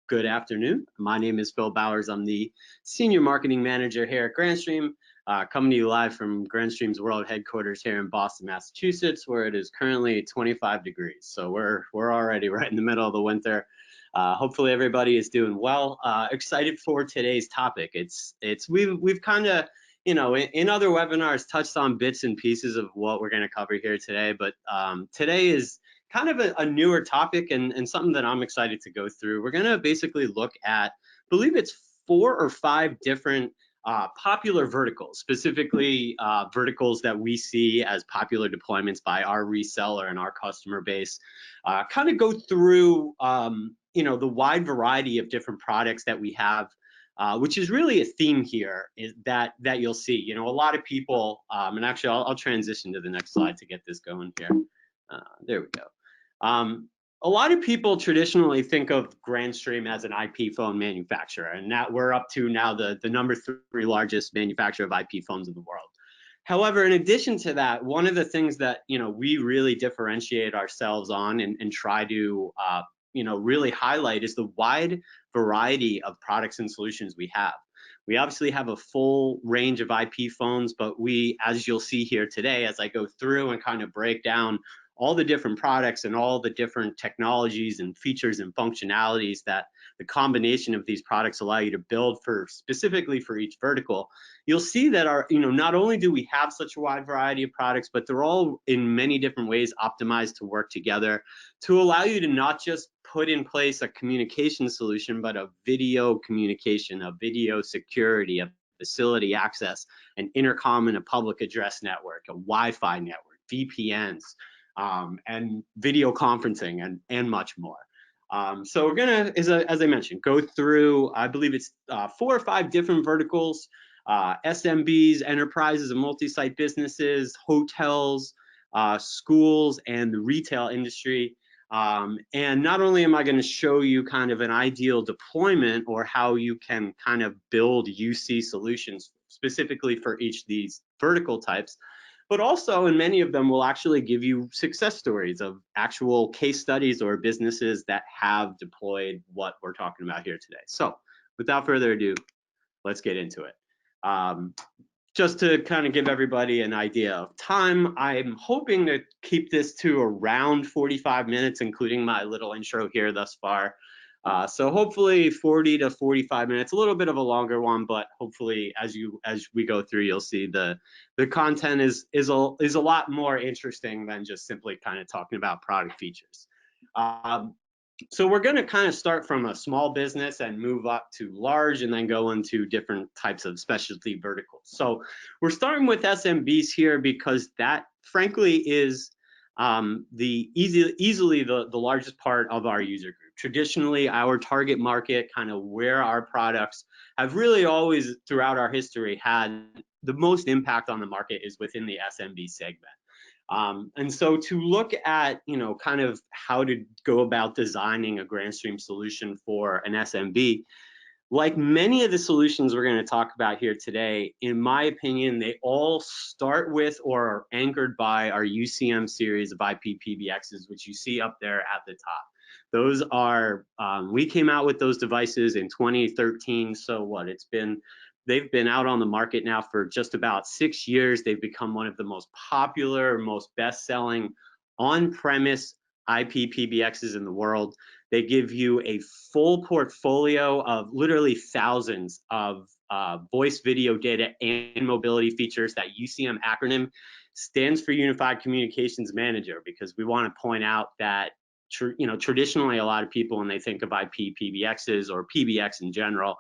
good afternoon. My name is Phil Bowers. I'm the Senior Marketing Manager here at Grandstream, coming to you live from Grandstream's world headquarters here in Boston, Massachusetts, where it is currently 25 degrees. So we're already right in the middle of the winter. Hopefully everybody is doing well. Excited for today's topic. We've kind of, in other webinars touched on bits and pieces of what we're going to cover here today, but today is kind of a newer topic and something that I'm excited to go through. We're going to basically look at, I believe it's 4 or 5 different popular verticals, specifically verticals that we see as popular deployments by our reseller and our customer base. Kind of go through, the wide variety of different products that we have, which is really a theme here that you'll see. A lot of people, and actually I'll transition to the next slide to get this going here. There we go. A lot of people traditionally think of Grandstream as an IP phone manufacturer, and that we're up to now the number 3 largest manufacturer of IP phones in the world. However, in addition to that, one of the things that we really differentiate ourselves on and try to really highlight is the wide variety of products and solutions we have. We obviously have a full range of IP phones, but we, as you'll see here today, as I go through and kind of break down all the different products and all the different technologies and features and functionalities that the combination of these products allow you to build for specifically for each vertical, you'll see that not only do we have such a wide variety of products, but they're all in many different ways optimized to work together to allow you to not just put in place a communication solution, but a video communication, a video security, a facility access, an intercom and a public address network, a Wi-Fi network, VPNs, and video conferencing and much more. So we're gonna, as I mentioned, go through, I believe it's 4 or 5 different verticals, SMBs, enterprises and multi-site businesses, hotels, schools, and the retail industry. And not only am I going to show you kind of an ideal deployment or how you can kind of build UC solutions specifically for each of these vertical types, but also in many of them will actually give you success stories of actual case studies or businesses that have deployed what we're talking about here today. So without further ado, let's get into it. Just to kind of give everybody an idea of time, I'm hoping to keep this to around 45 minutes, including my little intro here thus far. So hopefully 40 to 45 minutes, a little bit of a longer one, but hopefully as we go through, you'll see the content is a lot more interesting than just simply kind of talking about product features. So we're going to kind of start from a small business and move up to large and then go into different types of specialty verticals. So we're starting with SMBs here because that frankly is easily the largest part of our user group. Traditionally, our target market, kind of where our products have really always throughout our history had the most impact on the market is within the SMB segment. And so to look at, kind of how to go about designing a Grandstream solution for an SMB, like many of the solutions we're going to talk about here today, in my opinion, they all start with or are anchored by our UCM series of IP PBXs, which you see up there at the top. Those are, we came out with those devices in 2013. So what, they've been out on the market now for just about 6 years. They've become one of the most popular, most best-selling on-premise IP PBXs in the world. They give you a full portfolio of literally thousands of voice, video, data, and mobility features. That UCM acronym stands for Unified Communications Manager, because we want to point out that traditionally a lot of people, when they think of IP PBXs or PBX in general,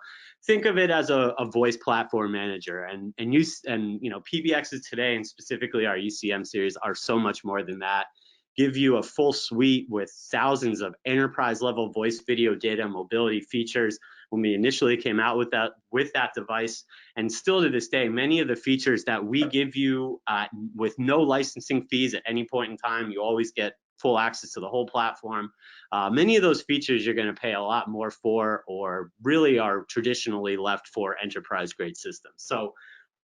think of it as a voice platform manager, and PBXs today, and specifically our UCM series, are so much more than that. Give you a full suite with thousands of enterprise level voice, video, data, mobility features. When we initially came out with that device, and still to this day, many of the features that we give you with no licensing fees at any point in time, you always get full access to the whole platform. Many of those features you're going to pay a lot more for, or really are traditionally left for enterprise grade systems. So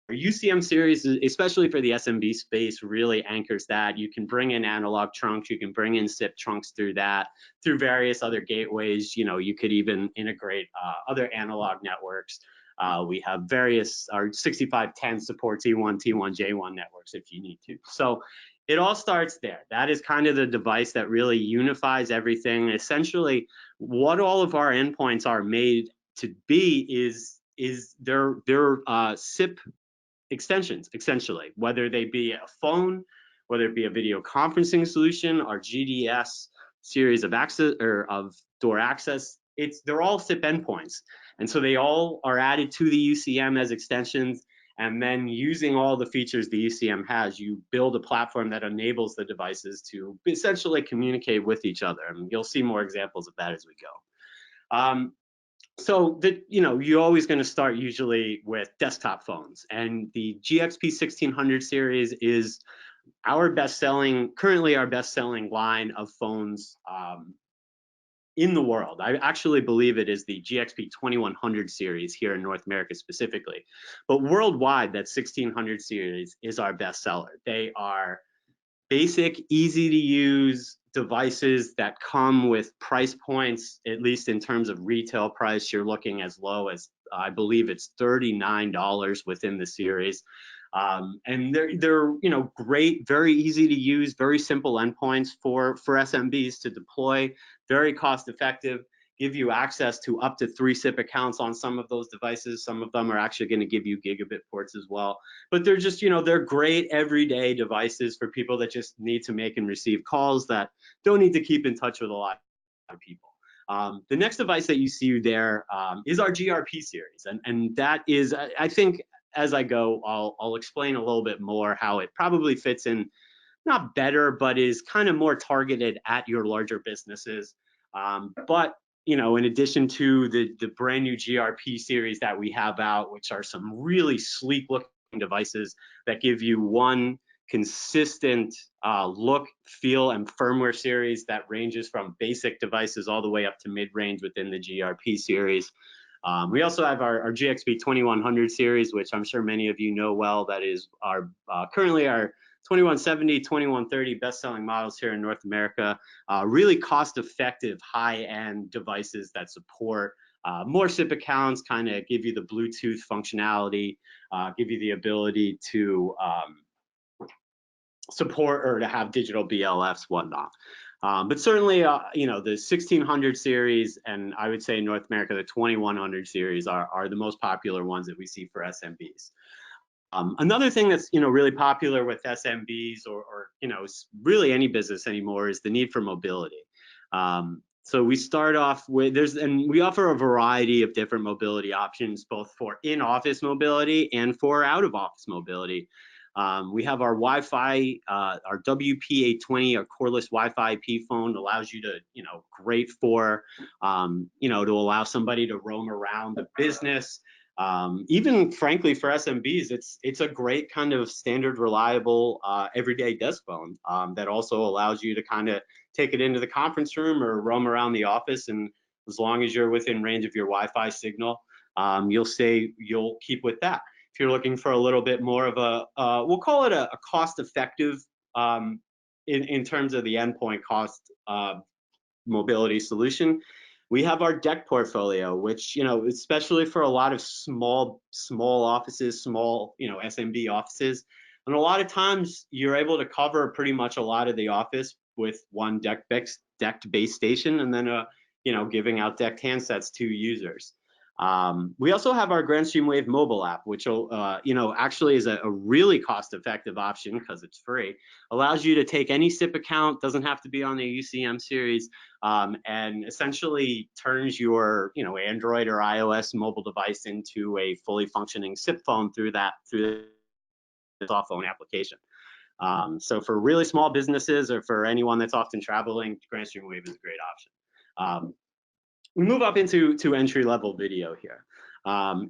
UCM series, especially for the SMB space, really anchors that. You can bring in analog trunks, you can bring in SIP trunks through that, through various other gateways. You know, you could even integrate other analog networks. We have various, our 6510 supports E1, T1, J1 networks if you need to. So it all starts there. That is kind of the device that really unifies everything. Essentially, what all of our endpoints are made to be is their SIP extensions, essentially, whether they be a phone, whether it be a video conferencing solution, our GDS series of access or of door access. They're all SIP endpoints, and so they all are added to the UCM as extensions. And then using all the features the UCM has, you build a platform that enables the devices to essentially communicate with each other. And you'll see more examples of that as we go. So you're always going to start usually with desktop phones, and the GXP 1600 series is currently our best-selling line of phones in the world. I actually believe it is the GXP 2100 series here in North America specifically, but worldwide, that 1600 series is our best seller. They are basic, easy to use devices that come with price points, at least in terms of retail price. You're looking as low as, I believe it's $39 within the series. And they're great, very easy to use, very simple endpoints for SMBs to deploy, very cost effective, give you access to up to 3 SIP accounts on some of those devices. Some of them are actually going to give you gigabit ports as well. But they're just, they're great everyday devices for people that just need to make and receive calls, that don't need to keep in touch with a lot of people. The next device that you see there is our GRP series. And that is, I think, as I go, I'll explain a little bit more how it probably fits in, not better, but is kind of more targeted at your larger businesses. But in addition to the brand new GRP series that we have out, which are some really sleek looking devices that give you one consistent look, feel, and firmware series that ranges from basic devices all the way up to mid-range within the GRP series. We also have our GXP 2100 series, which I'm sure many of you know well. That is currently our 2170, 2130 best-selling models here in North America. Really cost-effective, high-end devices that support more SIP accounts, kind of give you the Bluetooth functionality, give you the ability to support or to have digital BLFs, whatnot. But certainly, the 1600 series, and I would say in North America, the 2100 series are the most popular ones that we see for SMBs. Another thing that's really popular with SMBs or really any business anymore is the need for mobility. So we start off with and we offer a variety of different mobility options, both for in-office mobility and for out-of-office mobility. We have our Wi-Fi, our WP820, our cordless Wi-Fi IP phone, allows you to, great for, to allow somebody to roam around the business. Even frankly for SMBs, it's a great kind of standard, reliable, everyday desk phone that also allows you to kind of take it into the conference room or roam around the office. And as long as you're within range of your Wi-Fi signal, you'll keep with that. If you're looking for a little bit more of a, we'll call it a cost-effective in terms of the endpoint cost mobility solution, we have our deck portfolio, which, especially for a lot of small offices, small, SMB offices, and a lot of times you're able to cover pretty much a lot of the office with one decked base station, and then giving out decked handsets to users. We also have our Grandstream Wave mobile app, which actually is a really cost-effective option because it's free. Allows you to take any SIP account, doesn't have to be on the UCM series, and essentially turns your Android or iOS mobile device into a fully functioning SIP phone through the soft phone application. So for really small businesses or for anyone that's often traveling, Grandstream Wave is a great option. We move up into entry-level video here.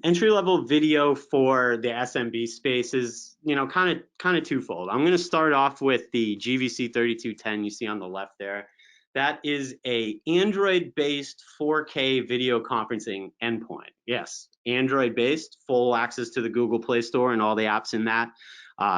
Entry-level video for the SMB space is, kind of twofold. I'm going to start off with the GVC 3210 you see on the left there. That is a Android-based 4K video conferencing endpoint. Yes, Android-based, full access to the Google Play Store and all the apps in that.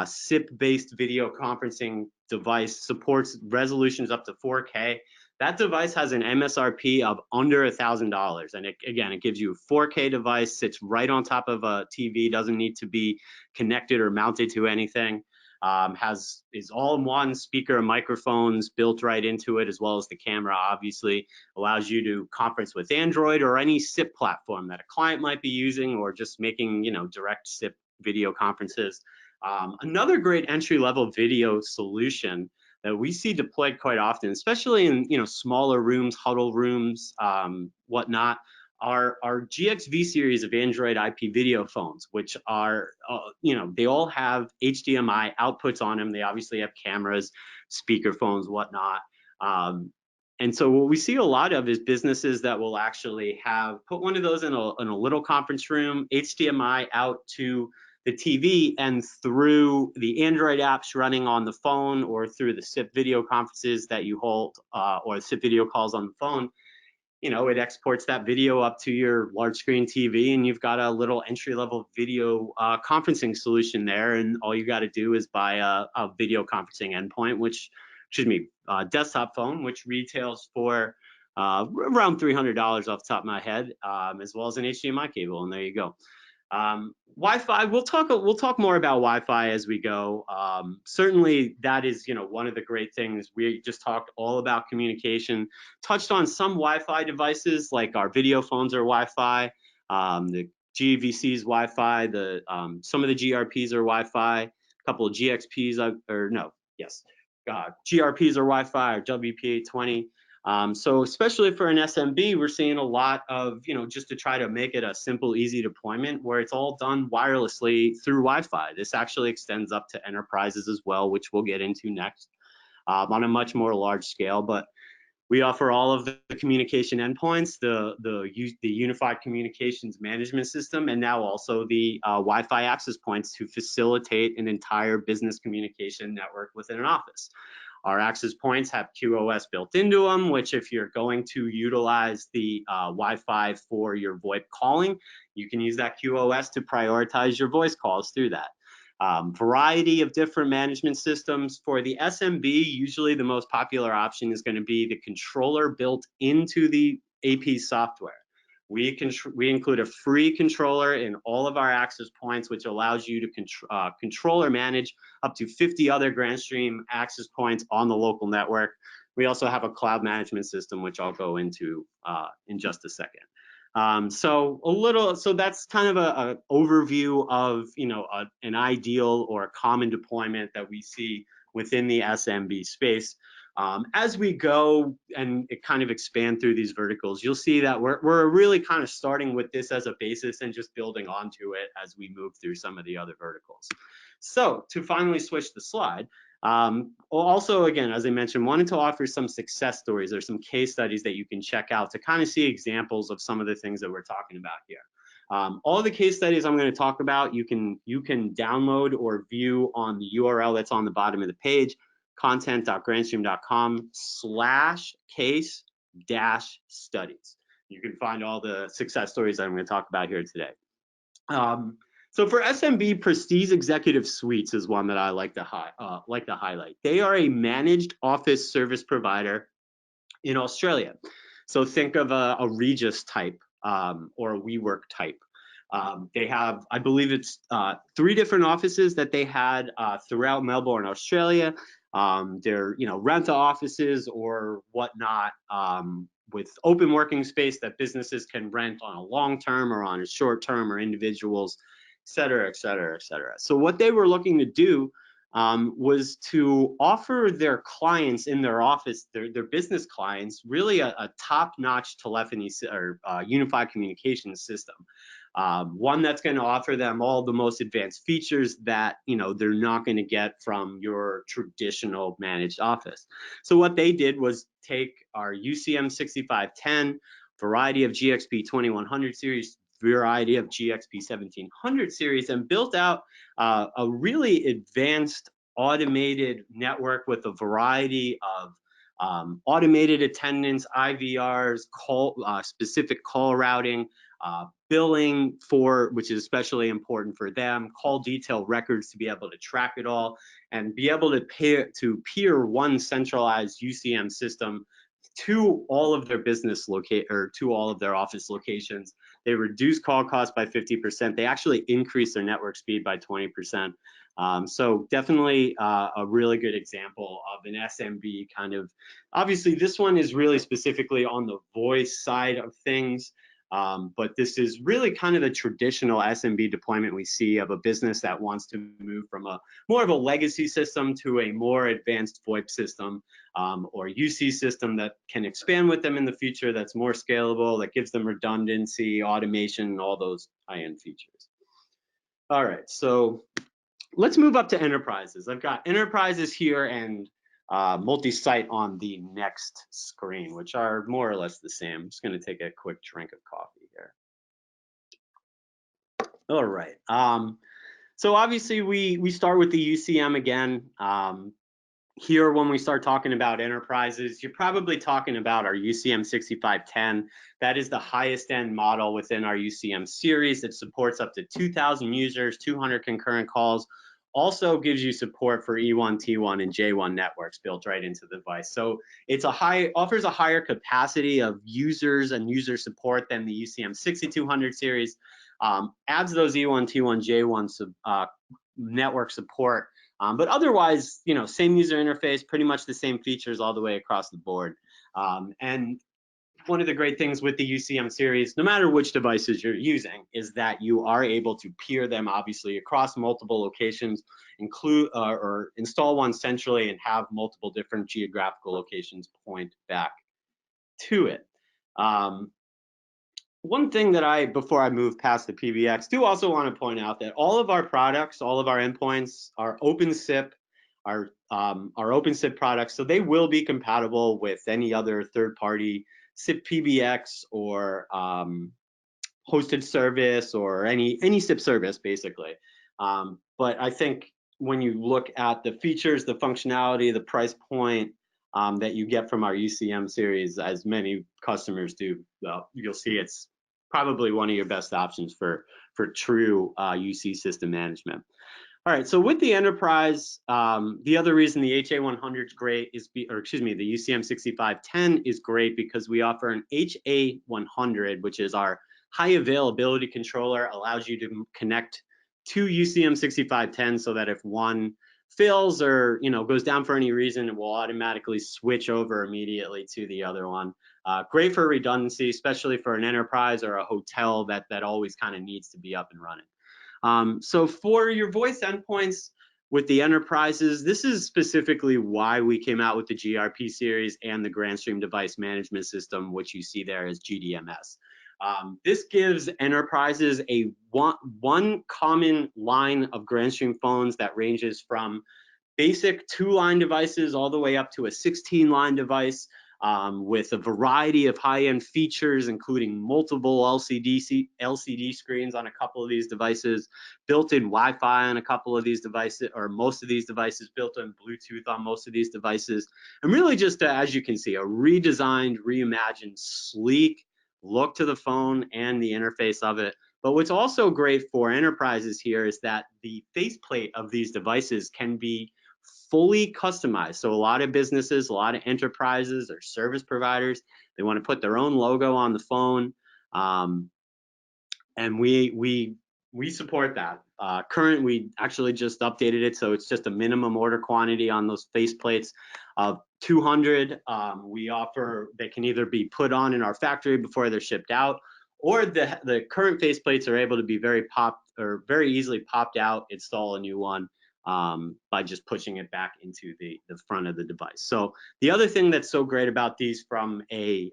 SIP-based video conferencing device, supports resolutions up to 4K. That device has an MSRP of under $1,000, and again, it gives you a 4K device, sits right on top of a TV, doesn't need to be connected or mounted to anything. Is all-in-one, speaker and microphones built right into it, as well as the camera. Obviously allows you to conference with Android or any SIP platform that a client might be using, or just making direct SIP video conferences. Another great entry-level video solution that we see deployed quite often, especially in smaller rooms, huddle rooms, whatnot, are our GXV series of Android IP video phones, which are, they all have HDMI outputs on them. They obviously have cameras, speaker phones, whatnot. And so what we see a lot of is businesses that will actually put one of those in a little conference room, HDMI out to the TV, and through the Android apps running on the phone, or through the SIP video conferences that you hold, or SIP video calls on the phone, it exports that video up to your large screen TV, and you've got a little entry-level video conferencing solution there. And all you got to do is buy a video conferencing endpoint, desktop phone, which retails for around $300 off the top of my head, as well as an HDMI cable. And there you go. Wi-Fi, we'll talk more about Wi-Fi as we go. Certainly that is, one of the great things. We just talked all about communication, touched on some Wi-Fi devices, like our video phones are Wi-Fi, the GVC's Wi-Fi, some of the GRPs are Wi-Fi, a couple of GXPs, GRPs are Wi-Fi, or WPA20. So especially for an SMB, we're seeing a lot of, just to try to make it a simple, easy deployment where it's all done wirelessly through Wi-Fi. This actually extends up to enterprises as well, which we'll get into next, on a much more large scale. But we offer all of the communication endpoints, the unified communications management system, and now also the Wi-Fi access points to facilitate an entire business communication network within an office. Our access points have QoS built into them, which if you're going to utilize the Wi-Fi for your VoIP calling, you can use that QoS to prioritize your voice calls through that. Variety of different management systems. For the SMB, usually the most popular option is going to be the controller built into the AP software. We include a free controller in all of our access points, which allows you to control or manage up to 50 other Grandstream access points on the local network. We also have a cloud management system, which I'll go into in just a second. So that's kind of an overview of an ideal or a common deployment that we see within the SMB space. As we go and kind of expand through these verticals, you'll see that we're really kind of starting with this as a basis and just building onto it as we move through some of the other verticals. So to finally switch the slide, also, again, as I mentioned, wanted to offer some success stories or some case studies that you can check out to kind of see examples of some of the things that we're talking about here. All the case studies I'm going to talk about, you can download or view on the URL that's on the bottom of the page, content.grandstream.com/case-studies. You can find all the success stories that I'm going to talk about here today. So for SMB, Prestige Executive Suites is one that I like to highlight. They are a managed office service provider in Australia. So think of a Regis type or a WeWork type. They have, I believe it's 3 different offices that they had throughout Melbourne, Australia. They're rent-a offices or whatnot, with open working space that businesses can rent on a long term or on a short term, or individuals, et cetera, et cetera, et cetera. So what they were looking to do was to offer their clients in their office, their business clients, really a top-notch telephony or unified communication system. One that's going to offer them all the most advanced features that they're not going to get from your traditional managed office. So what they did was take our UCM 6510, variety of GXP 2100 series, variety of GXP 1700 series, and built out a really advanced automated network with a variety of automated attendance, IVRs, specific call routing, billing which is especially important for them, call detail records to be able to track it all, and be able to peer one centralized UCM system to all of their to all of their office locations. They reduce call costs by 50%. They actually increase their network speed by 20%. So definitely a really good example of an SMB kind of. Obviously, this one is really specifically on the voice side of things. But this is really kind of the traditional SMB deployment we see of a business that wants to move from more of a legacy system to a more advanced VoIP system, or UC system that can expand with them in the future, that's more scalable, that gives them redundancy, automation, and all those high-end features. All right, so let's move up to enterprises. I've got enterprises here and multi-site on the next screen, which are more or less the same. I'm just going to take a quick drink of coffee here. All right. So obviously we start with the UCM again. Here, when we start talking about enterprises, you're probably talking about our UCM 6510. That is the highest end model within our UCM series. It supports up to 2,000 users, 200 concurrent calls. Also gives you support for E1, T1, and J1 networks built right into the device. So it's offers a higher capacity of users and user support than the UCM 6200 series. Adds those E1, T1, J1 network support. But otherwise, same user interface, pretty much the same features all the way across the board. And one of the great things with the UCM series, no matter which devices you're using, is that you are able to peer them obviously across multiple locations, include or install one centrally and have multiple different geographical locations point back to it. One thing that before I move past the PBX, do also want to point out that all of our products, all of our endpoints are OpenSIP, our OpenSIP products, so they will be compatible with any other third-party SIP PBX or hosted service or any SIP service, basically. But I think when you look at the features, the functionality, the price point that you get from our UCM series, as many customers do, you'll see it's probably one of your best options for true UC system management. All right, so with the enterprise, the other reason the HA100 is great is, the UCM 6510 is great because we offer an HA100, which is our high availability controller, allows you to connect to UCM 6510 so that if one fails or goes down for any reason, it will automatically switch over immediately to the other one. Great for redundancy, especially for an enterprise or a hotel that always kind of needs to be up and running. So for your voice endpoints with the enterprises, this is specifically why we came out with the GRP series and the Grandstream device management system, which you see there as GDMS. This gives enterprises one common line of Grandstream phones that ranges from basic 2-line devices all the way up to a 16-line device, with a variety of high-end features, including multiple LCD screens on a couple of these devices, built-in Wi-Fi on a couple of these devices, or most of these devices, built-in Bluetooth on most of these devices, and really just, as you can see, a redesigned, reimagined, sleek look to the phone and the interface of it. But what's also great for enterprises here is that the faceplate of these devices can be fully customized. So a lot of businesses, a lot of enterprises or service providers, they want to put their own logo on the phone, and we support that. We actually just updated it, so it's just a minimum order quantity on those faceplates of 200. We offer, they can either be put on in our factory before they're shipped out, or the current faceplates are able to be very easily popped out, install a new one by just pushing it back into the front of the device. So the other thing that's so great about these from the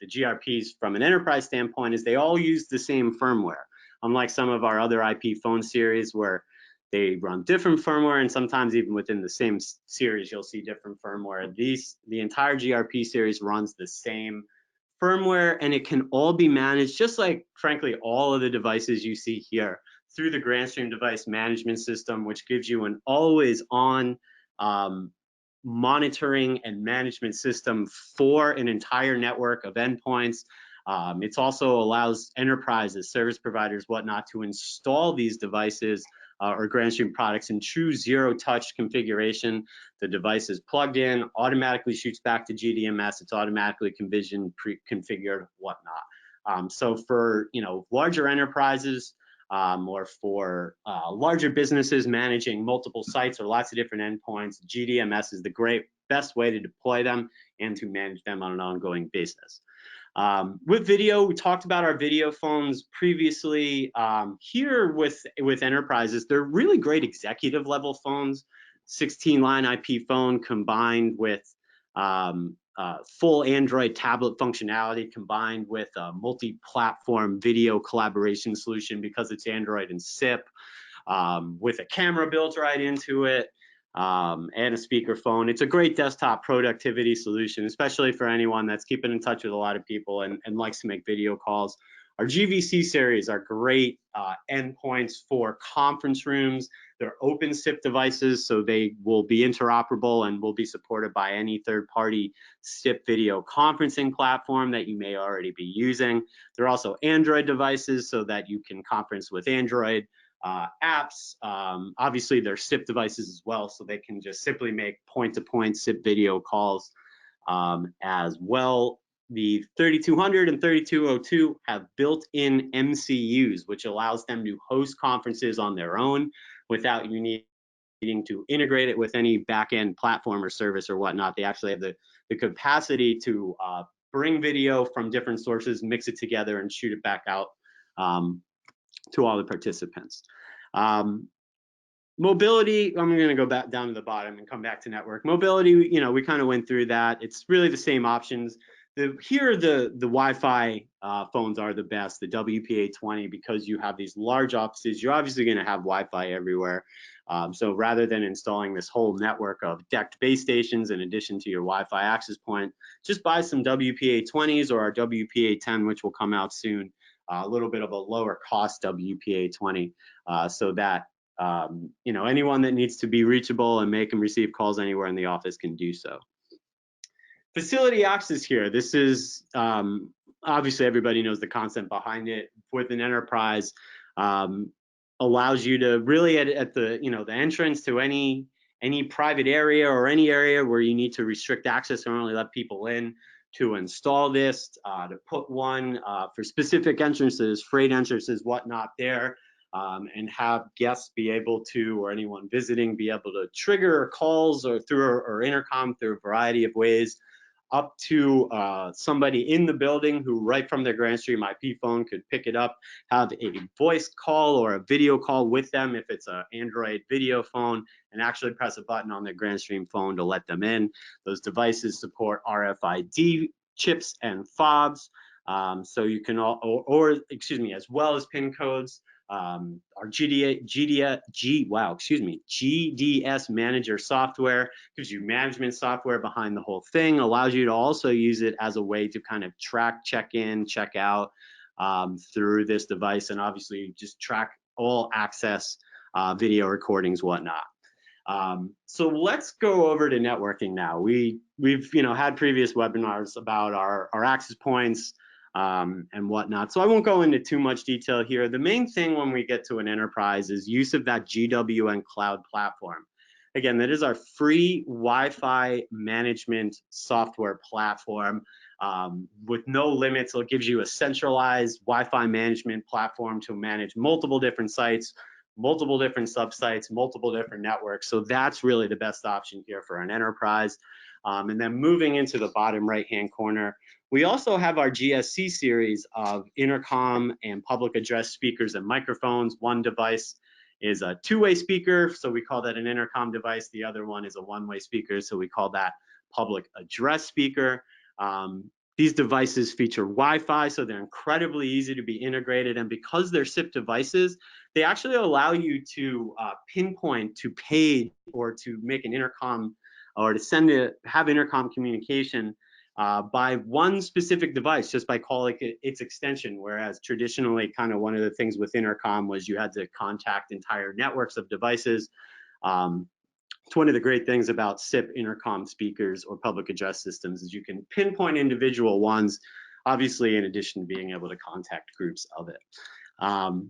GRPs from an enterprise standpoint is they all use the same firmware. Unlike some of our other IP phone series where they run different firmware, and sometimes even within the same series you'll see different firmware. The entire GRP series runs the same firmware, and it can all be managed, just like frankly all of the devices you see here, through the Grandstream device management system, which gives you an always on monitoring and management system for an entire network of endpoints. It also allows enterprises, service providers, whatnot, to install these devices or Grandstream products in true zero-touch configuration. The device is plugged in, automatically shoots back to GDMS. It's automatically configured, whatnot. So for larger enterprises or for larger businesses managing multiple sites or lots of different endpoints, GDMS is the best way to deploy them and to manage them on an ongoing basis. With video, we talked about our video phones previously. Here with enterprises, they're really great executive level phones. 16-line IP phone combined with full Android tablet functionality combined with a multi-platform video collaboration solution because it's Android and SIP, with a camera built right into it. And a speakerphone. It's a great desktop productivity solution, especially for anyone that's keeping in touch with a lot of people and likes to make video calls. Our GVC series are great endpoints for conference rooms. They're open SIP devices, so they will be interoperable and will be supported by any third-party SIP video conferencing platform that you may already be using. They're also Android devices so that you can conference with Android apps. Obviously, they're SIP devices as well, so they can just simply make point-to-point SIP video calls as well. The 3200 and 3202 have built-in MCUs, which allows them to host conferences on their own without you needing to integrate it with any back-end platform or service or whatnot. They actually have the capacity to bring video from different sources, mix it together, and shoot it back out to all the participants. Mobility, I'm going to go back down to the bottom and come back to network. Mobility, we kind of went through that. It's really the same options. Here, the Wi-Fi phones are the best, the WPA20, because you have these large offices. You're obviously going to have Wi-Fi everywhere. So rather than installing this whole network of decked base stations in addition to your Wi-Fi access point, just buy some WPA20s or our WPA10, which will come out soon. A little bit of a lower cost WPA20 so that anyone that needs to be reachable and make and receive calls anywhere in the office can do so. Facility access here. This is obviously everybody knows the concept behind it. With an enterprise, allows you to really at the the entrance to any private area or any area where you need to restrict access or only let people in, to install this, to put one for specific entrances, freight entrances, whatnot there, and have guests be able to, or anyone visiting, be able to trigger calls or through or intercom through a variety of ways, up to somebody in the building who right from their Grandstream IP phone could pick it up, have a voice call or a video call with them if it's an Android video phone, and actually press a button on their Grandstream phone to let them in. Those devices support RFID chips and fobs, so you can as well as PIN codes. Our GDS manager software gives you management software behind the whole thing, allows you to also use it as a way to kind of track, check in, check out through this device, and obviously just track all access, video recordings, whatnot. So let's go over to networking now. We've had previous webinars about our access points and whatnot. So I won't go into too much detail here. The main thing when we get to an enterprise is use of that GWN cloud platform. Again, that is our free Wi-Fi management software platform with no limits. It gives you a centralized Wi-Fi management platform to manage multiple different sites, multiple different subsites, multiple different networks. So that's really the best option here for an enterprise. And then moving into the bottom right-hand corner, we also have our GSC series of intercom and public address speakers and microphones. One device is a two-way speaker, so we call that an intercom device. The other one is a one-way speaker, so we call that public address speaker. These devices feature Wi-Fi, so they're incredibly easy to be integrated. And because they're SIP devices, they actually allow you to pinpoint to page or to make an intercom or to have intercom communication by one specific device, just by calling it its extension. Whereas traditionally, kind of one of the things with intercom was you had to contact entire networks of devices It's one of the great things about SIP intercom speakers or public address systems is you can pinpoint individual ones, obviously in addition to being able to contact groups of it. I'm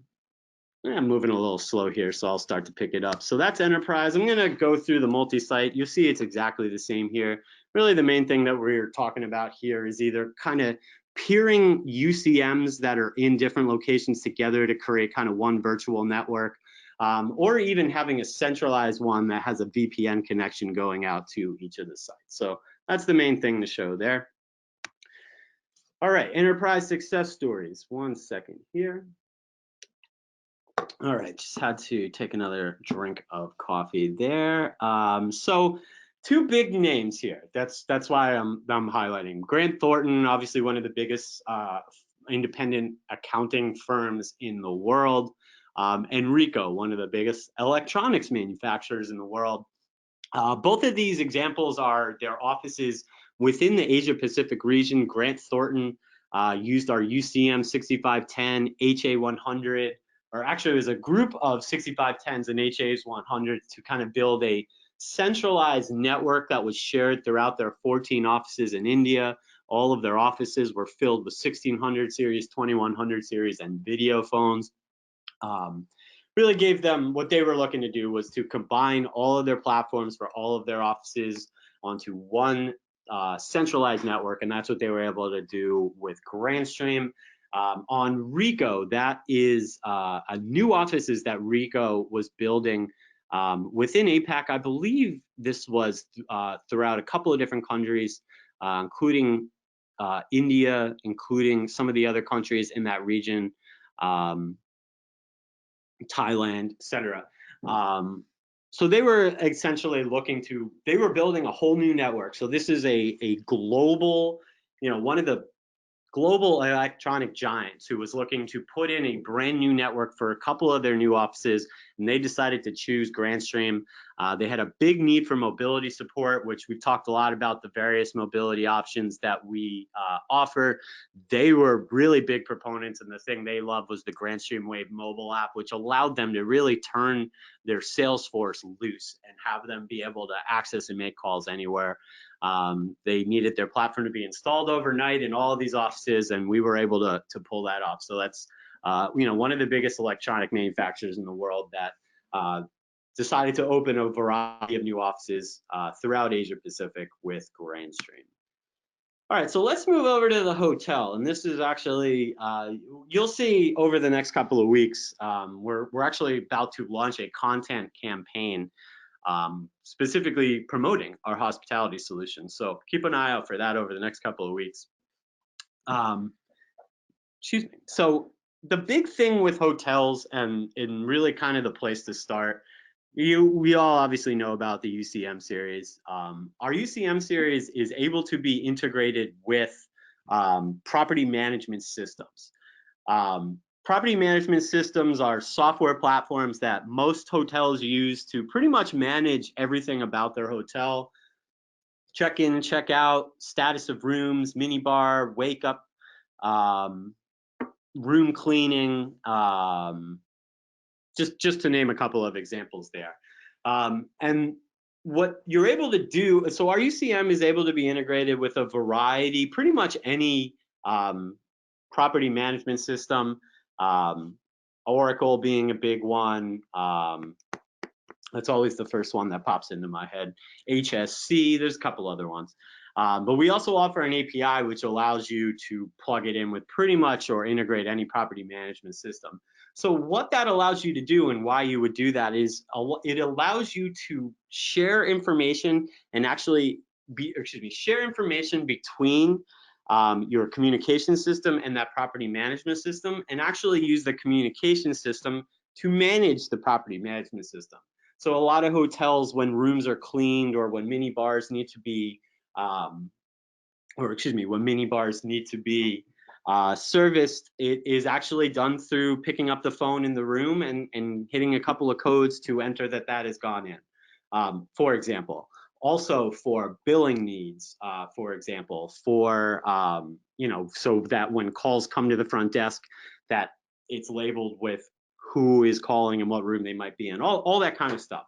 moving a little slow here, so I'll start to pick it up. So that's enterprise. I'm going to go through the multi-site. You'll see it's exactly the same here. Really, the main thing that we're talking about here is either kind of peering UCMs that are in different locations together to create kind of one virtual network, or even having a centralized one that has a VPN connection going out to each of the sites. So that's the main thing to show there. All right, enterprise success stories. One second here. All right, just had to take another drink of coffee there. So two big names here. That's why I'm highlighting. Grant Thornton, obviously one of the biggest independent accounting firms in the world. And Ricoh, one of the biggest electronics manufacturers in the world. Both of these examples are their offices within the Asia Pacific region. Grant Thornton used our UCM 6510, HA100, or actually it was a group of 6510s and HAs 100 to kind of build a centralized network that was shared throughout their 14 offices in India. All of their offices were filled with 1600 series, 2100 series, and video phones. Really gave them what they were looking to do was to combine all of their platforms for all of their offices onto one centralized network, and that's what they were able to do with Grandstream. On Ricoh, that is a new offices that Ricoh was building within APAC. I believe this was throughout a couple of different countries, including India, including some of the other countries in that region, Thailand, etc. So they were essentially they were building a whole new network. So this is a global, one of the global electronic giants who was looking to put in a brand new network for a couple of their new offices, and they decided to choose Grandstream. They had a big need for mobility support, which we've talked a lot about the various mobility options that we offer. They were really big proponents, and the thing they loved was the Grandstream Wave mobile app, which allowed them to really turn their sales force loose and have them be able to access and make calls anywhere. They needed their platform to be installed overnight in all of these offices, and we were able to pull that off. So that's one of the biggest electronic manufacturers in the world that decided to open a variety of new offices throughout Asia Pacific with Grandstream. All right, so let's move over to the hotel, and this is actually you'll see over the next couple of weeks we're actually about to launch a content campaign specifically promoting our hospitality solution. So keep an eye out for that over the next couple of weeks. Excuse me. So the big thing with hotels and really kind of the place to start, we all obviously know about the UCM series. Our UCM series is able to be integrated with property management systems. Property management systems are software platforms that most hotels use to pretty much manage everything about their hotel. Check-in, check-out, status of rooms, minibar, wake-up, room cleaning, just to name a couple of examples there. And what you're able to do, so our UCM is able to be integrated with a variety, pretty much any property management system. Oracle being a big one. That's always the first one that pops into my head. HSC, there's a couple other ones. But we also offer an API which allows you to plug it in with pretty much or integrate any property management system. So what that allows you to do and why you would do that is it allows you to share information and actually share information between your communication system and that property management system, and actually use the communication system to manage the property management system. So a lot of hotels, when rooms are cleaned or when mini bars need to be, when mini bars need to be serviced, it is actually done through picking up the phone in the room and hitting a couple of codes to enter that has gone in, for example. Also for billing needs, for example, for, so that when calls come to the front desk, that it's labeled with who is calling and what room they might be in, all that kind of stuff.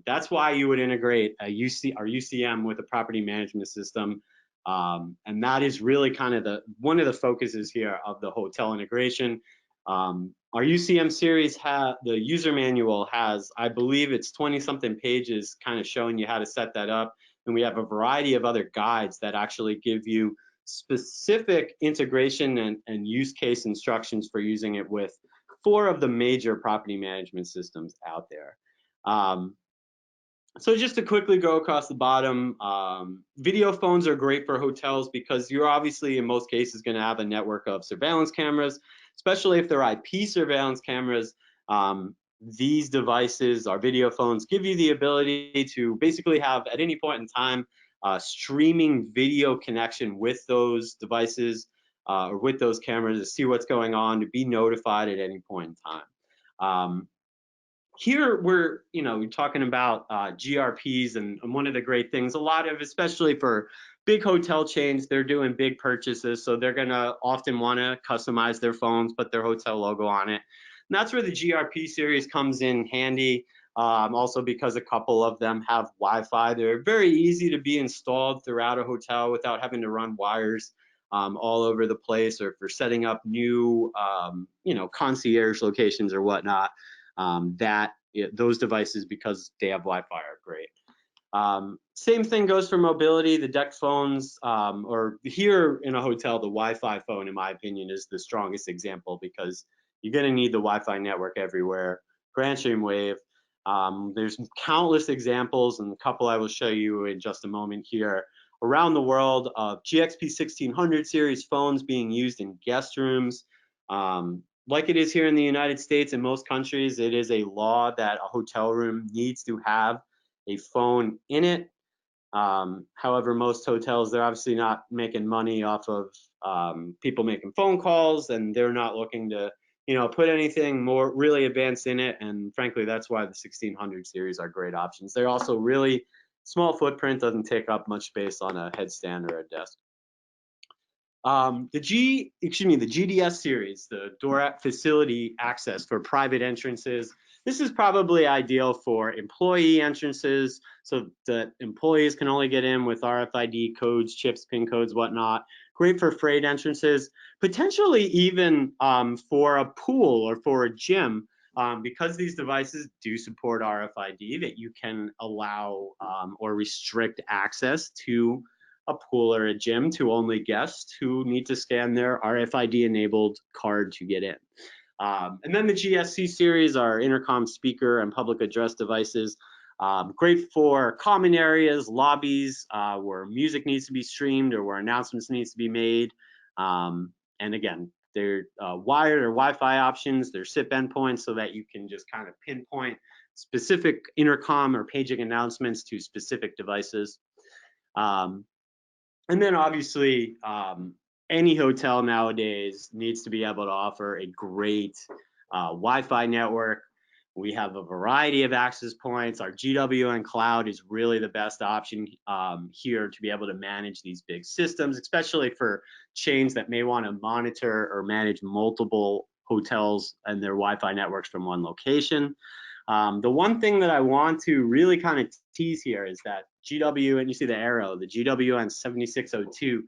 That's why you would integrate a or UCM with a property management system. And that is really kind of one of the focuses here of the hotel integration. Our UCM series the user manual has, I believe it's 20 something pages kind of showing you how to set that up. And we have a variety of other guides that actually give you specific integration and use case instructions for using it with 4 of the major property management systems out there. So just to quickly go across the bottom, video phones are great for hotels because you're obviously in most cases going to have a network of surveillance cameras, especially if they're IP surveillance cameras. These devices, our video phones, give you the ability to basically have at any point in time streaming video connection with those devices or with those cameras to see what's going on, to be notified at any point in time. Here we're talking about GRPs, and one of the great things, a lot of, especially for big hotel chains, they're doing big purchases, so they're gonna often want to customize their phones, put their hotel logo on it. And that's where the GRP series comes in handy. Also because a couple of them have Wi-Fi. They're very easy to be installed throughout a hotel without having to run wires all over the place, or for setting up new concierge locations or whatnot. Those devices, because they have Wi-Fi, are great. Same thing goes for mobility. The deck phones, or here in a hotel, the Wi-Fi phone, in my opinion, is the strongest example because you're going to need the Wi-Fi network everywhere. Grandstream Wave. There's countless examples, and a couple I will show you in just a moment here, around the world of GXP 1600 series phones being used in guest rooms. Like it is here in the United States, in most countries, it is a law that a hotel room needs to have a phone in it. However, most hotels, they're obviously not making money off of people making phone calls, and they're not looking to put anything more really advanced in it. And frankly, that's why the 1600 series are great options. They're also really small footprint, doesn't take up much space on a headstand or a desk. The GDS series, the door facility access for private entrances. This is probably ideal for employee entrances, so that employees can only get in with RFID codes, chips, PIN codes, whatnot. Great for freight entrances, potentially even for a pool or for a gym, because these devices do support RFID, that you can allow or restrict access to a pool or a gym to only guests who need to scan their RFID enabled card to get in. And then the GSC series are intercom speaker and public address devices. Great for common areas, lobbies, where music needs to be streamed or where announcements needs to be made. And again, they're wired or Wi-Fi options. They're SIP endpoints so that you can just kind of pinpoint specific intercom or paging announcements to specific devices. And then obviously, any hotel nowadays needs to be able to offer a great Wi-Fi network. We have a variety of access points. Our GWN Cloud is really the best option here to be able to manage these big systems, especially for chains that may want to monitor or manage multiple hotels and their Wi-Fi networks from one location. The one thing that I want to really kind of tease here is that GW, and you see the arrow, the GWN 7602,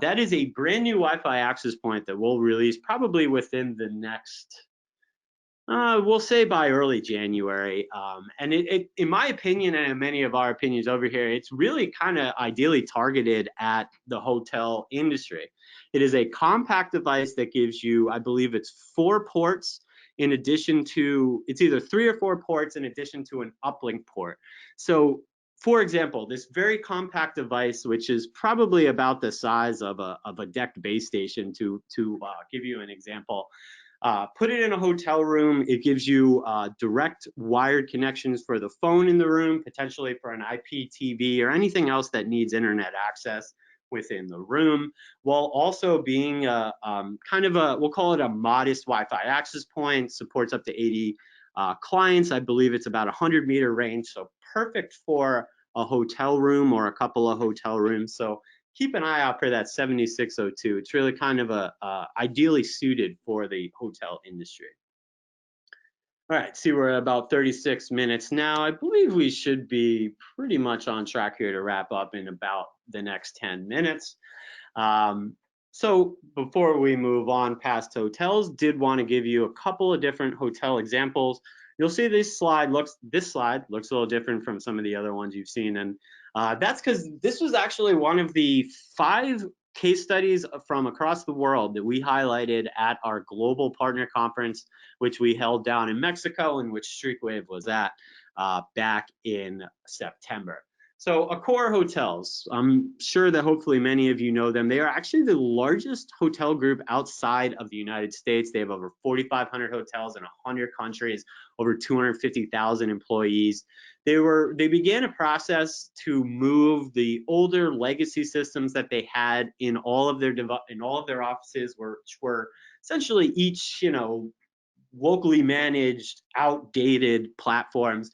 that is a brand new Wi-Fi access point that we'll release probably within the next, we'll say by early January. And it, in my opinion, and in many of our opinions over here, it's really kind of ideally targeted at the hotel industry. It is a compact device that gives you, I believe it's 4 ports, in addition to, it's either 3 or 4 ports in addition to an uplink port. So for example, this very compact device, which is probably about the size of a decked base station, to give you an example, put it in a hotel room. It gives you direct wired connections for the phone in the room, potentially for an IPTV or anything else that needs internet access within the room, while also being kind of we'll call it a modest Wi-Fi access point. Supports up to 80 clients. I believe it's about 100-meter range, so perfect for a hotel room or a couple of hotel rooms. So keep an eye out for that 7602. It's really kind of ideally suited for the hotel industry. All right, see, we're at about 36 minutes now. I believe we should be pretty much on track here to wrap up in about the next 10 minutes. So before we move on past hotels, did want to give you a couple of different hotel examples. You'll see this slide looks a little different from some of the other ones you've seen, and that's because this was actually one of the 5 case studies from across the world that we highlighted at our global partner conference, which we held down in Mexico, and which Streetwave was at back in September. So ACCORHOTELS, I'm sure that hopefully many of you know them. They are actually the largest hotel group outside of the United States. They have over 4,500 hotels in 100 countries, over 250,000 employees. They began a process to move the older legacy systems that they had in all of their offices, which were essentially each, locally managed, outdated platforms.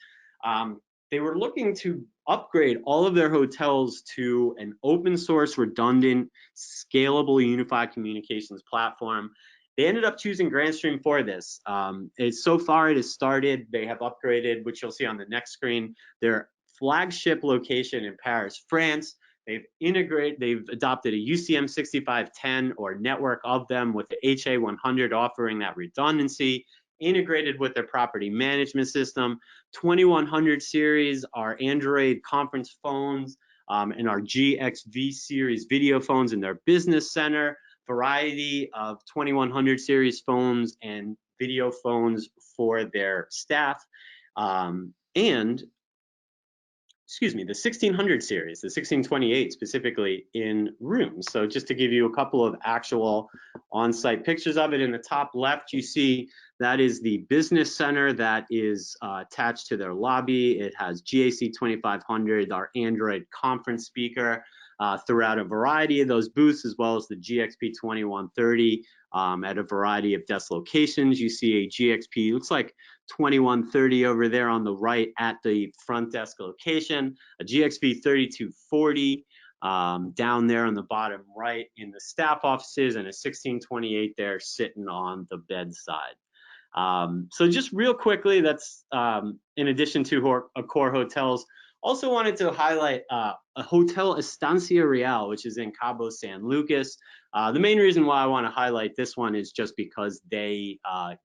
They were looking to upgrade all of their hotels to an open source, redundant, scalable, unified communications platform. They ended up choosing Grandstream for this. So far it has started. They have upgraded, which you'll see on the next screen, their flagship location in Paris, France. They've adopted a UCM 6510 or network of them with the HA100 offering that redundancy, integrated with their property management system. 2100 series are Android conference phones, and our GXV series video phones in their business center, variety of 2100 series phones and video phones for their staff, and the 1600 series, the 1628 specifically in rooms. So just to give you a couple of actual on-site pictures of it, in the top left you see that is the business center that is attached to their lobby. It has GAC 2500, our Android conference speaker, throughout a variety of those booths, as well as the GXP 2130 at a variety of desk locations. You see a GXP, looks like 2130 over there on the right at the front desk location, a GXP 3240 down there on the bottom right in the staff offices, and a 1628 there sitting on the bedside. So just real quickly, that's in addition to ACCORHOTELS. Also wanted to highlight a Hotel Estancia Real, which is in Cabo San Lucas. The main reason why I want to highlight this one is just because they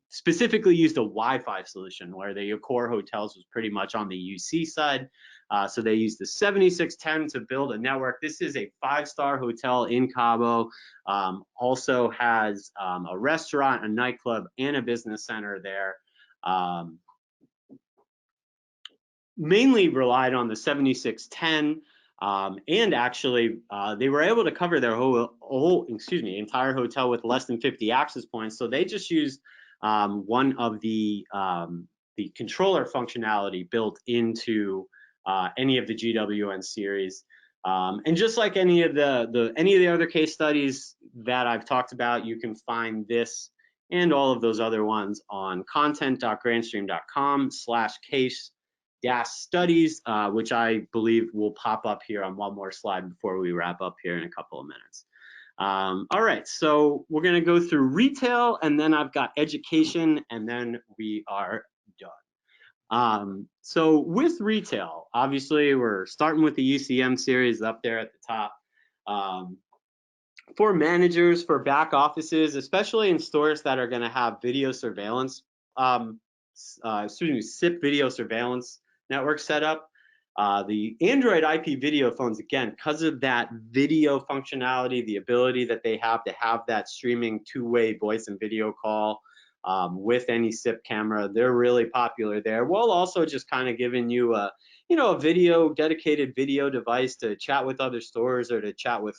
specifically used a Wi-Fi solution, where the ACCORHOTELS was pretty much on the UC side. So they used the 7610 to build a network. This is a 5-star hotel in Cabo. Also has a restaurant, a nightclub, and a business center there. Mainly relied on the 7610, and actually they were able to cover their entire hotel with less than 50 access points. So they just used one of the controller functionality built into any of the GWN series. And just like any of the other case studies that I've talked about, you can find this and all of those other ones on content.grandstream.com/case-studies, which I believe will pop up here on one more slide before we wrap up here in a couple of minutes. All right, so we're going to go through retail, and then I've got education, and then we are done. So with retail, obviously we're starting with the UCM series up there at the top. For managers, for back offices, especially in stores that are going to have video surveillance, SIP video surveillance network set up, the Android IP video phones, again, because of that video functionality, the ability that they have to have that streaming two-way voice and video call with any SIP camera, they're really popular there. While also just kind of giving you a dedicated video device to chat with other stores or to chat with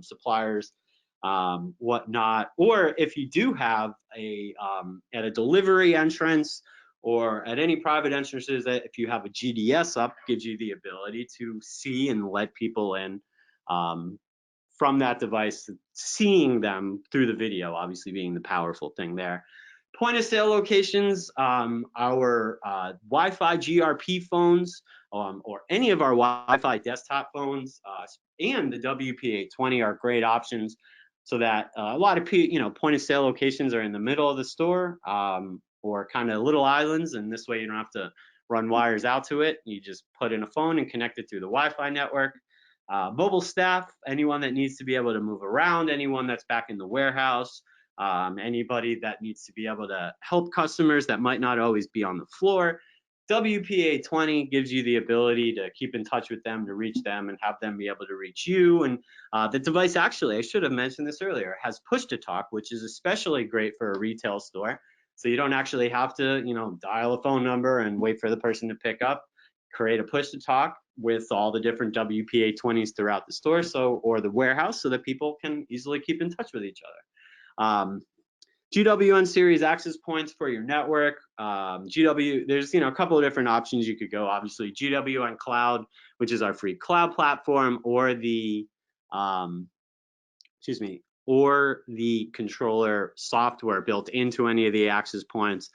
suppliers, whatnot. Or if you do have at a delivery entrance or at any private entrances, that if you have a GDS up, gives you the ability to see and let people in from that device, seeing them through the video, obviously being the powerful thing there. Point of sale locations, our Wi-Fi GRP phones, or any of our Wi-Fi desktop phones, and the WP820 are great options, so that a lot of point of sale locations are in the middle of the store, or kind of little islands, and this way you don't have to run wires out to it. You just put in a phone and connect it through the Wi-Fi network. Mobile staff, anyone that needs to be able to move around, anyone that's back in the warehouse, anybody that needs to be able to help customers that might not always be on the floor. WPA20 gives you the ability to keep in touch with them, to reach them, and have them be able to reach you. And the device, actually, I should have mentioned this earlier, has push to talk, which is especially great for a retail store. So you don't actually have to, dial a phone number and wait for the person to pick up. Create a push to talk with all the different WPA20s throughout the store, or the warehouse, so that people can easily keep in touch with each other. GWN series access points for your network. There's a couple of different options you could go. Obviously, GWN Cloud, which is our free cloud platform, or the or the controller software built into any of the access points.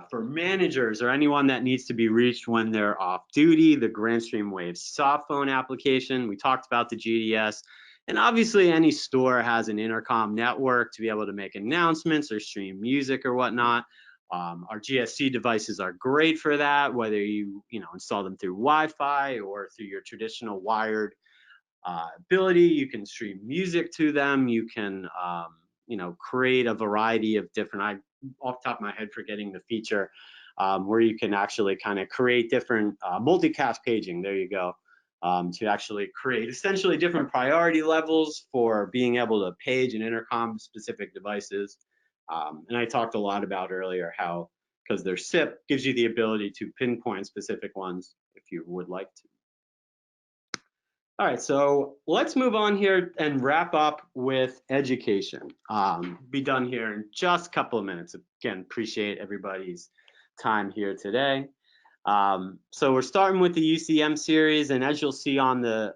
For managers or anyone that needs to be reached when they're off duty, the Grandstream Wave soft phone application. We talked about the GDS. And obviously, any store has an intercom network to be able to make announcements or stream music or whatnot. Our GSC devices are great for that, whether you install them through Wi-Fi or through your traditional wired ability. You can stream music to them. You can create a variety of different. Off the top of my head, forgetting the feature where you can actually kind of create different multicast paging. There you go. To actually create essentially different priority levels for being able to page and intercom specific devices. And I talked a lot about earlier how, because their SIP gives you the ability to pinpoint specific ones if you would like to. All right, so let's move on here and wrap up with education. Be done here in just a couple of minutes. Again, appreciate everybody's time here today. So we're starting with the UCM series, and as you'll see on the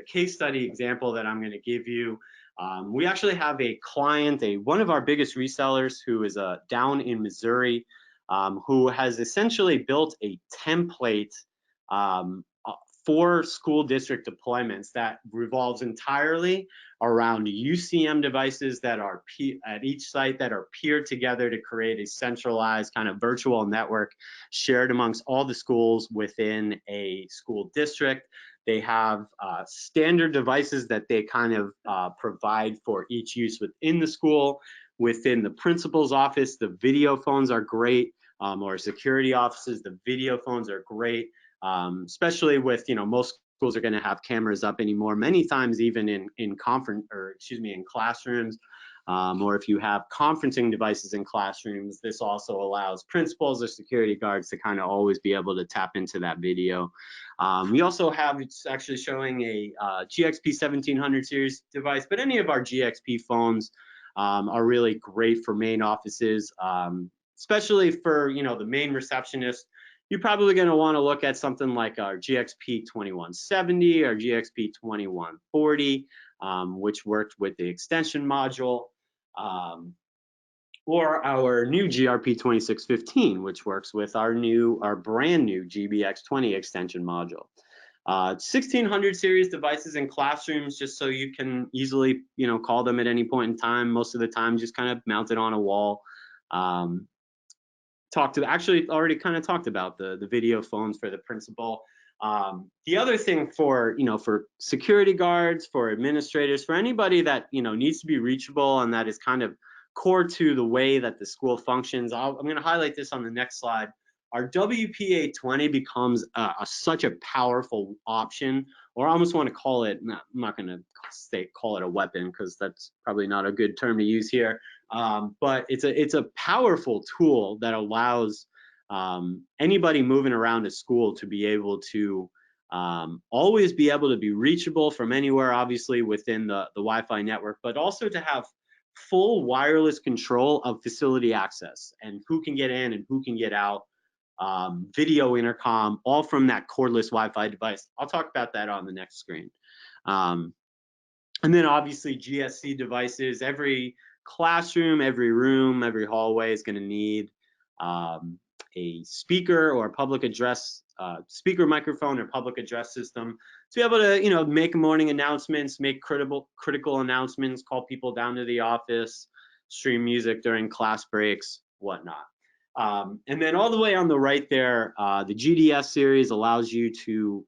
case study example that I'm going to give you, we actually have a client, one of our biggest resellers, who is down in Missouri, who has essentially built a template for school district deployments that revolves entirely around UCM devices that are at each site that are peered together to create a centralized kind of virtual network shared amongst all the schools within a school district. They have standard devices that they kind of provide for each use within the school. Within the principal's office, the video phones are great, or security offices, the video phones are great. Especially with, most schools are going to have cameras up anymore, many times even in classrooms, or if you have conferencing devices in classrooms. This also allows principals or security guards to kind of always be able to tap into that video. We also have, it's actually showing a GXP 1700 series device, but any of our GXP phones are really great for main offices, especially for, the main receptionist. You're probably going to want to look at something like our GXP 2170 or GXP 2140, which worked with the extension module, or our new GRP 2615, which works with our brand new GBX20 extension module. 1600 series devices in classrooms, just so you can easily, call them at any point in time. Most of the time, just kind of mounted on a wall. Already kind of talked about the video phones for the principal. The other thing for security guards, for administrators, for anybody that needs to be reachable and that is kind of core to the way that the school functions. I'm going to highlight this on the next slide. Our WPA20 becomes such a powerful option, or I almost want to call it, I'm not going to call it a weapon, because that's probably not a good term to use here. But it's a powerful tool that allows anybody moving around a school to be able to always be able to be reachable from anywhere, obviously within the Wi-Fi network, but also to have full wireless control of facility access and who can get in and who can get out, video intercom, all from that cordless Wi-Fi device. I'll talk about that on the next screen. And then obviously GSC devices. Every classroom, every room, every hallway is going to need a speaker or a public address, speaker microphone or public address system to be able to, make morning announcements, make critical announcements, call people down to the office, stream music during class breaks, whatnot. And then all the way on the right there, the GDS series allows you to,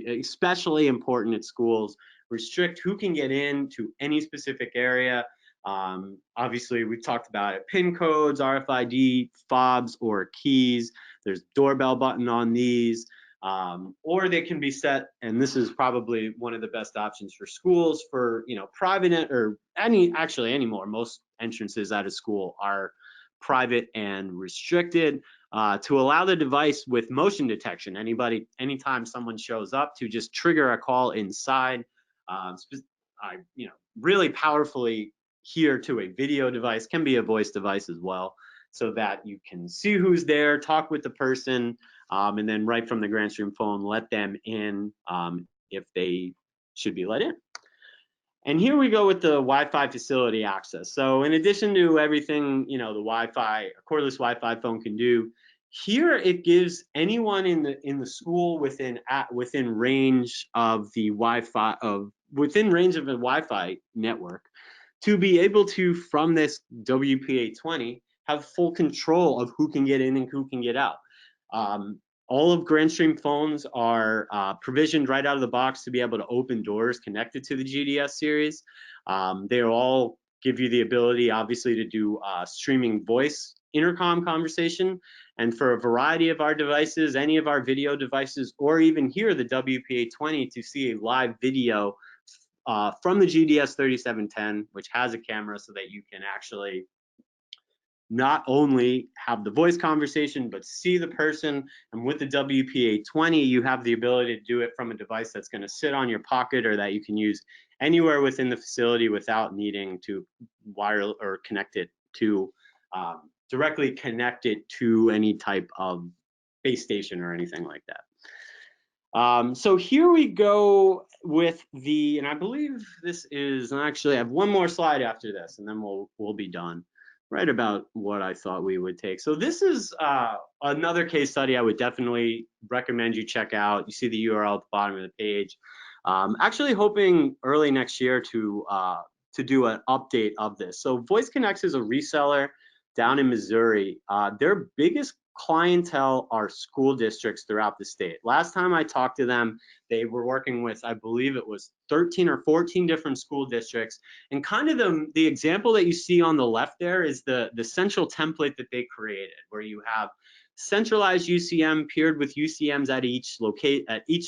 especially important at schools, restrict who can get in to any specific area. Obviously, we've talked about it, PIN codes, RFID, fobs, or keys. There's doorbell button on these, or they can be set, and this is probably one of the best options for schools for, private or actually anymore. Most entrances out of school are private and restricted, to allow the device with motion detection. Anytime someone shows up, to just trigger a call inside. Really powerfully here to a video device, can be a voice device as well, so that you can see who's there, talk with the person, and then right from the Grandstream phone, let them in if they should be let in. And here we go with the Wi-Fi facility access. So in addition to everything, the Wi-Fi, a cordless Wi-Fi phone can do, here it gives anyone in the school within range of the Wi-Fi within range of a Wi-Fi network to be able to, from this WPA20, have full control of who can get in and who can get out. All of Grandstream phones are provisioned right out of the box to be able to open doors connected to the GDS series. They all give you the ability, obviously, to do streaming voice intercom conversation. And for a variety of our devices, any of our video devices, or even here, the WPA20, to see a live video from the GDS 3710, which has a camera so that you can actually not only have the voice conversation, but see the person. And with the WPA20, you have the ability to do it from a device that's going to sit on your pocket, or that you can use anywhere within the facility without needing to wire or connect it to, directly connect it to any type of base station or anything like that. So here we go with and I believe this is, and actually I have one more slide after this, and then we'll be done. Right about what I thought we would take. So this is another case study I would definitely recommend you check out. You see the URL at the bottom of the page. Actually hoping early next year to do an update of this. So Voice Connects is a reseller down in Missouri. Their biggest clientele are school districts throughout the state. Last time I talked to them, they were working with, I believe it was 13 or 14 different school districts. And kind of the example that you see on the left there is the central template that they created, where you have centralized UCM paired with UCMs at each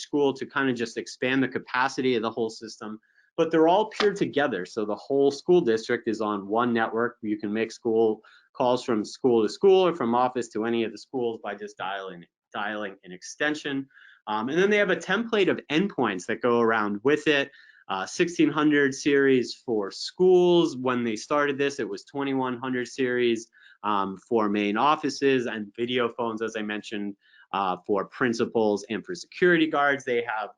school to kind of just expand the capacity of the whole system. But they're all paired together, so the whole school district is on one network. You can make calls from school to school or from office to any of the schools by just dialing an extension. And then they have a template of endpoints that go around with it. 1600 series for schools. When they started this, it was 2100 series for main offices, and video phones, as I mentioned, for principals and for security guards. They have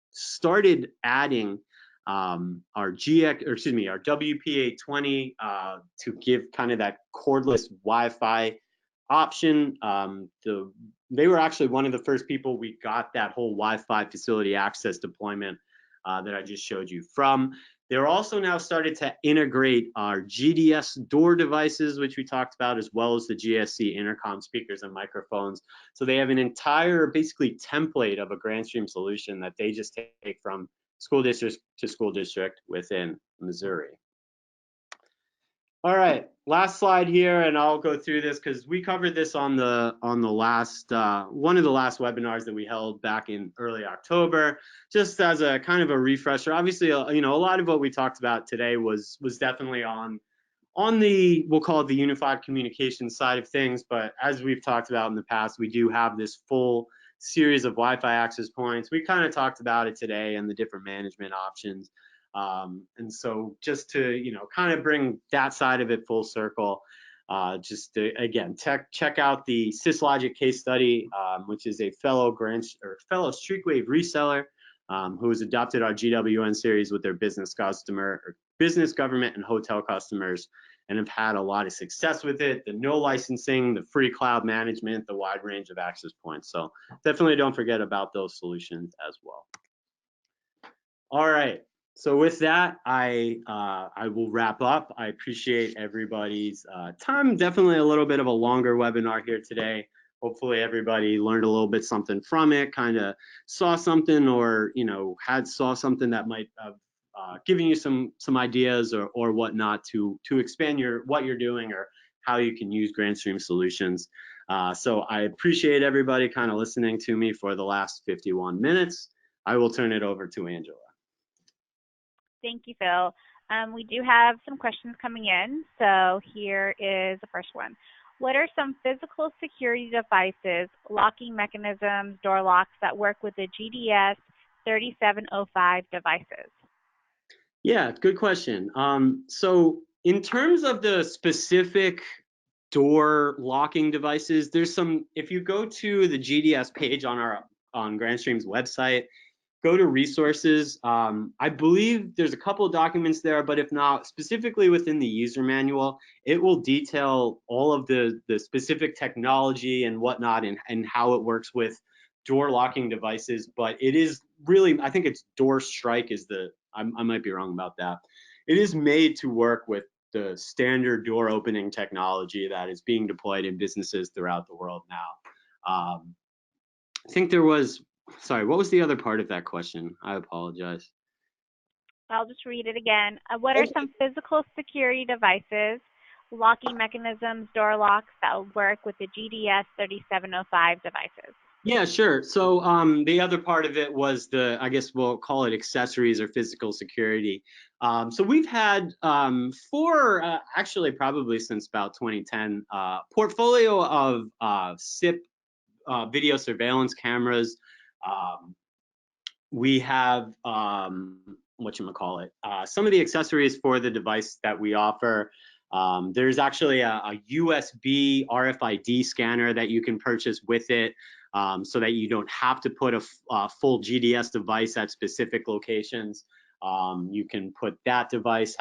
started adding our WPA20 to give kind of that cordless Wi-Fi option. They were actually one of the first people we got that whole Wi-Fi facility access deployment that I just showed you from. They're also now started to integrate our GDS door devices, which we talked about, as well as the GSC intercom speakers and microphones. So they have an entire, basically, template of a Grandstream solution that they just take from school district to school district within Missouri. All right, last slide here, and I'll go through this because we covered this on the last one of the last webinars that we held back in early October. Just as a kind of a refresher, obviously, a lot of what we talked about today was definitely on the, we'll call it the unified communication side of things. But as we've talked about in the past, we do have this full series of Wi-Fi access points. We kind of talked about it today and the different management options. And so just to, kind of bring that side of it full circle, just to, again, check out the SysLogic case study, which is a fellow Streetwave reseller who has adopted our GWN series with their business government and hotel customers, and have had a lot of success with it. The no licensing, the free cloud management, the wide range of access points. So definitely don't forget about those solutions as well. All right. So with that, I will wrap up. I appreciate everybody's time. Definitely a little bit of a longer webinar here today. Hopefully everybody learned a little bit something from it, kind of saw something, or saw something that might have given you some ideas or whatnot to expand what you're doing or how you can use Grandstream solutions. So I appreciate everybody kind of listening to me for the last 51 minutes. I will turn it over to Angela. Thank you, Phil. We do have some questions coming in, so here is the first one. What are some physical security devices, locking mechanisms, door locks that work with the GDS 3705 devices? Yeah, good question. So in terms of the specific door locking devices, there's some, if you go to the GDS page on Grandstream's website, go to resources. I believe there's a couple of documents there, but if not, specifically within the user manual, it will detail all of the specific technology and whatnot and how it works with door locking devices. But it is really, I think it's Door Strike is I might be wrong about that. It is made to work with the standard door opening technology that is being deployed in businesses throughout the world now. I think there was, sorry, what was the other part of that question? I apologize. I'll just read it again. What are some physical security devices, locking mechanisms, door locks that will work with the GDS 3705 devices? Yeah, sure. So the other part of it was I guess we'll call it accessories or physical security. So we've had actually probably since about 2010, portfolio of SIP video surveillance cameras. We have whatchamacallit, some of the accessories for the device that we offer. There's actually a USB RFID scanner that you can purchase with it, so that you don't have to put a full GDS device at specific locations. You can put that device,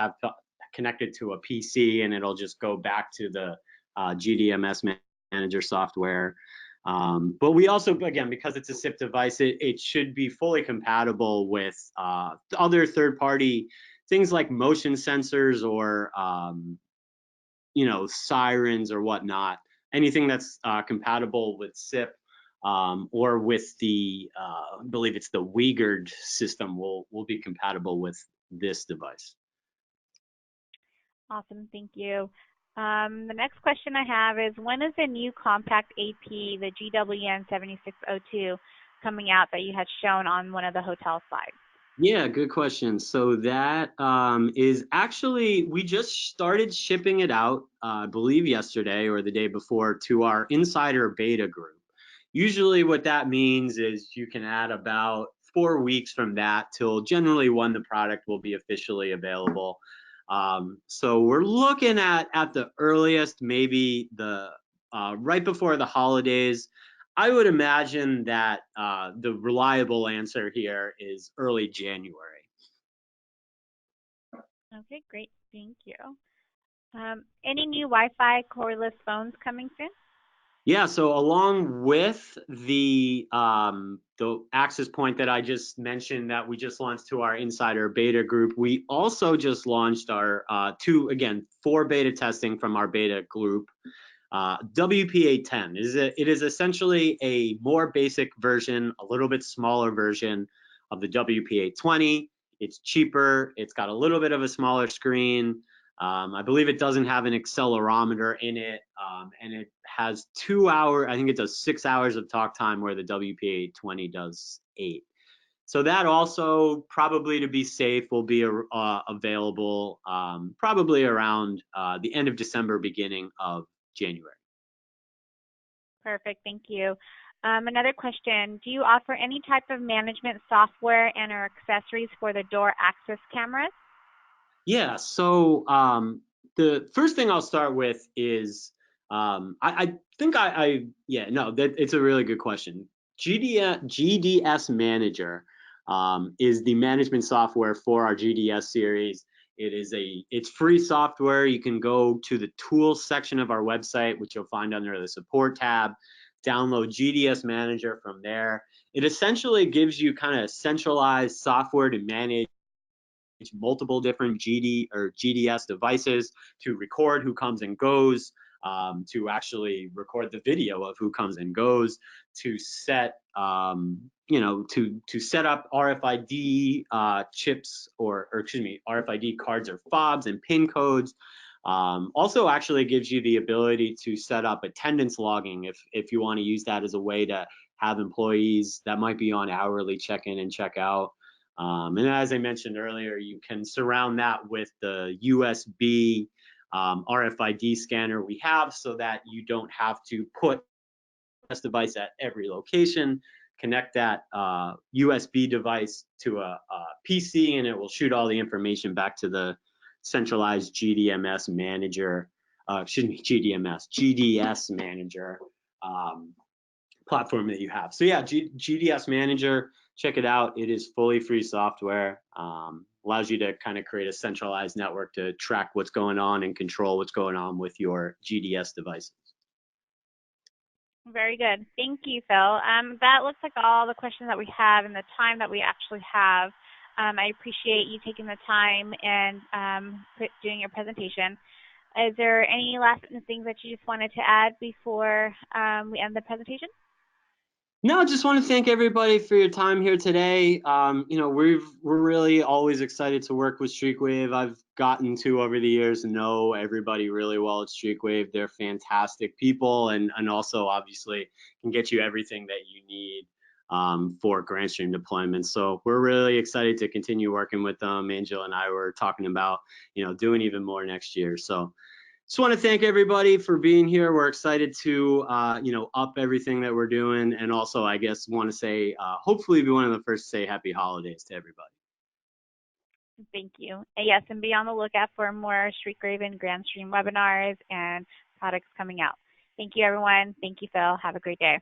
connected to a PC, and it'll just go back to the GDMS manager software. But we also, again, because it's a SIP device, it should be fully compatible with other third-party things like motion sensors or sirens or whatnot. Anything that's compatible with SIP or with the, I believe it's the Uyghur system will be compatible with this device. Awesome, thank you. The next question I have is, when is the new compact AP, the GWN 7602, coming out that you had shown on one of the hotel slides? Yeah, good question. So that is actually, we just started shipping it out, I believe yesterday or the day before, to our insider beta group. Usually what that means is you can add about 4 weeks from that till generally when the product will be officially available. So we're looking at the earliest, maybe the right before the holidays. I would imagine that the reliable answer here is early January. Okay, great, thank you. Any new Wi-Fi cordless phones coming soon? Yeah, so along with the access point that I just mentioned that we just launched to our insider beta group, we also just launched our 4 beta testing from our beta group. WP810 it is essentially a more basic version, a little bit smaller version of the WP820. It's cheaper. It's got a little bit of a smaller screen. I believe it doesn't have an accelerometer in it, and it has 2 hours. I think it does 6 hours of talk time, where the WP820 does 8. So that also, probably to be safe, will be available probably around the end of December, beginning of January. Perfect, thank you. Another question, do you offer any type of management software and or accessories for the door access cameras? Yeah, so the first thing I'll start with is I think it's a really good question. GDS Manager is the management software for our GDS series. It's free software. You can go to the tools section of our website, which you'll find under the support tab, download GDS Manager from there. It essentially gives you kind of centralized software to manage multiple different GD or GDS devices to record who comes and goes, to actually record the video of who comes and goes, to set to set up RFID chips or excuse me, RFID cards or fobs and PIN codes. Also actually gives you the ability to set up attendance logging if you want to use that as a way to have employees that might be on hourly check-in and check-out. And as I mentioned earlier, you can surround that with the USB RFID scanner we have so that you don't have to put this device at every location. Connect that USB device to a PC and it will shoot all the information back to the centralized GDMS manager, GDS manager platform that you have. So yeah, GDS manager, check it out. It is fully free software. Allows you to kind of create a centralized network to track what's going on and control what's going on with your GDS devices. Very good. Thank you, Phil. That looks like all the questions that we have and the time that we actually have. I appreciate you taking the time and doing your presentation. Is there any last things that you just wanted to add before we end the presentation? No, just want to thank everybody for your time here today. We're really always excited to work with Streakwave. I've gotten to over the years know everybody really well at Streakwave. They're fantastic people and also obviously can get you everything that you need for Grandstream deployments. So we're really excited to continue working with them. Angela and I were talking about, doing even more next year. So just want to thank everybody for being here. We're excited to, up everything that we're doing. And also, I guess, want to say, hopefully be one of the first to say happy holidays to everybody. Thank you. Yes, and be on the lookout for more Streakwave and Grandstream webinars and products coming out. Thank you, everyone. Thank you, Phil. Have a great day.